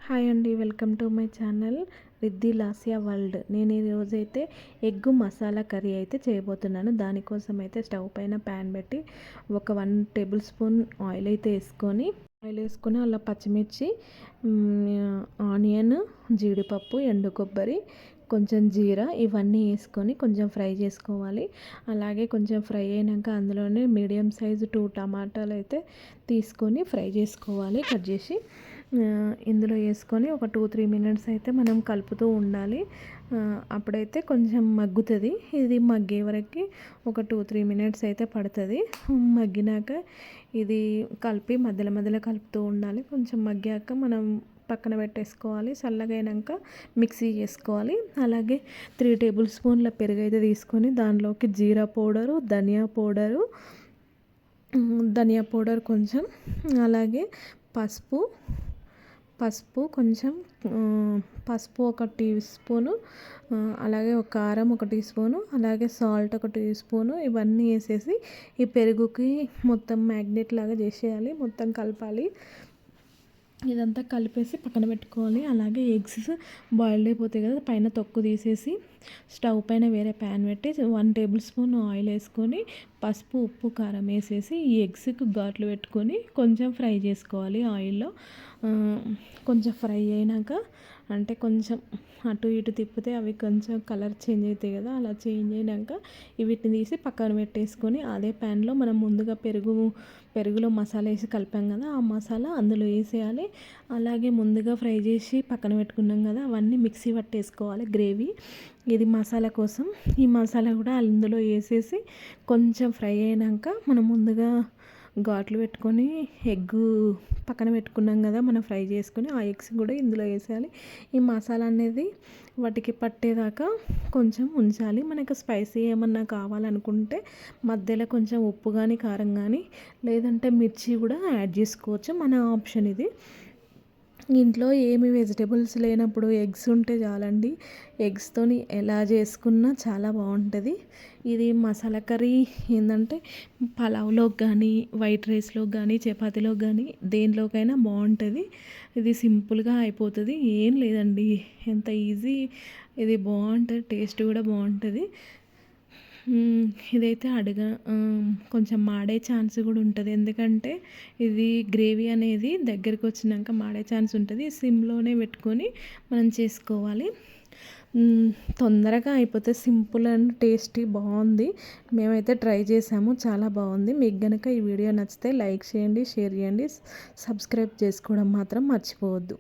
Hi అండి, welcome to my channel Riddhi Lasya world. నేను ఈరోజైతే ఎగ్ మసాలా కర్రీ అయితే చేయబోతున్నాను. దానికోసం అయితే స్టవ్ పైన ప్యాన్ పెట్టి ఒక 1 టేబుల్ స్పూన్ ఆయిల్ అయితే వేసుకొని అలా పచ్చిమిర్చి, ఆనియన్, జీడిపప్పు, ఎండు కొబ్బరి, కొంచెం జీరా ఇవన్నీ వేసుకొని కొంచెం ఫ్రై చేసుకోవాలి. అలాగే కొంచెం ఫ్రై అయినాక అందులోనే మీడియం సైజు 2 టమాటాలు అయితే తీసుకొని ఫ్రై చేసుకోవాలి. కట్ చేసి ఇందులో వేసుకొని ఒక 2-3 మినిట్స్ అయితే మనం కలుపుతూ ఉండాలి. అప్పుడైతే కొంచెం మగ్గుతుంది. ఇది మగ్గే వరకు ఒక 2-3 మినిట్స్ అయితే పడుతుంది. మగ్గినాక ఇది కలిపి మధ్యలో కలుపుతూ ఉండాలి. కొంచెం మగ్గాక మనం పక్కన పెట్టేసుకోవాలి. చల్లగా అయినాక మిక్సీ చేసుకోవాలి. అలాగే 3 టేబుల్ స్పూన్ల పెరుగు అయితే తీసుకొని దానిలోకి జీరా పౌడరు, ధనియా పౌడర్ కొంచెం, అలాగే పసుపు కొంచెం, పసుపు 1 టీ స్పూను, అలాగే కారం 1 టీ స్పూను, అలాగే సాల్ట్ 1 టీ స్పూను ఇవన్నీ వేసేసి ఈ పెరుగుకి మొత్తం మ్యాగ్నెట్ లాగా చేసేయాలి. మొత్తం కలపాలి. ఇదంతా కలిపేసి పక్కన పెట్టుకోవాలి. అలాగే ఎగ్స్ బాయిల్డ్ అయిపోతాయి కదా, పైన తొక్కు తీసేసి స్టవ్ పైన వేరే ప్యాన్ పెట్టి 1 టేబుల్ స్పూన్ ఆయిల్ వేసుకొని పసుపు, ఉప్పు, కారం వేసేసి ఈ ఎగ్స్కి ఘాట్లు పెట్టుకొని కొంచెం ఫ్రై చేసుకోవాలి ఆయిల్లో. కొంచెం ఫ్రై అయినాక అంటే కొంచెం అటు ఇటు తిప్పితే అవి కొంచెం కలర్ చేంజ్ అవుతాయి కదా, అలా చేంజ్ అయినాక వీటిని తీసి పక్కన పెట్టేసుకొని అదే ప్యాన్లో మనం ముందుగా పెరుగులో మసాలా వేసి కలిపాం కదా, ఆ మసాలా అందులో వేసేయాలి. అలాగే ముందుగా ఫ్రై చేసి పక్కన పెట్టుకున్నాం కదా, అవన్నీ మిక్సీ పట్టేసుకోవాలి గ్రేవీ. ఇది మసాలా కోసం. ఈ మసాలా కూడా అందులో వేసేసి కొంచెం ఫ్రై అయినాక మనం ముందుగా ఘాట్లు పెట్టుకొని ఎగ్గు పక్కన పెట్టుకున్నాం కదా మనం ఫ్రై చేసుకొని, ఆ ఎగ్స్ కూడా ఇందులో వేసేయాలి. ఈ మసాలా అనేది వాటికి పట్టేదాకా కొంచెం ఉంచాలి. మనకు స్పైసీ ఏమన్నా కావాలనుకుంటే మధ్యలో కొంచెం ఉప్పు కానీ, కారం కానీ, లేదంటే మిర్చి కూడా యాడ్ చేసుకోవచ్చు. మన ఆప్షన్ ఇది. ఇంట్లో ఏమి వెజిటేబుల్స్ లేనప్పుడు ఎగ్స్ ఉంటే చాలండి. ఎగ్స్తోని ఎలా చేసుకున్నా చాలా బాగుంటుంది. ఇది మసాలా కర్రీ ఏంటంటే పలావ్లోకి కానీ, వైట్ రైస్లోకి కానీ, చపాతీలోకి కానీ దేనిలోకైనా బాగుంటుంది. ఇది సింపుల్గా అయిపోతుంది. ఏం లేదండి, ఎంత ఈజీ. ఇది బాగుంటుంది, టేస్ట్ కూడా బాగుంటుంది. ఇదైతే కొంచెం మాడే ఛాన్స్ కూడా ఉంటుంది. ఎందుకంటే ఇది గ్రేవీ అనేది దగ్గరికి వచ్చినాక మాడే ఛాన్స్ ఉంటుంది. సిమ్లోనే పెట్టుకొని మనం చేసుకోవాలి. తొందరగా అయిపోతే సింపుల్ అండ్ టేస్టీ బాగుంది. మేమైతే ట్రై చేసాము, చాలా బాగుంది. మీకు కనుక ఈ వీడియో నచ్చితే లైక్ చేయండి, షేర్ చేయండి, సబ్స్క్రైబ్ చేసుకోవడం మాత్రం మర్చిపోవద్దు.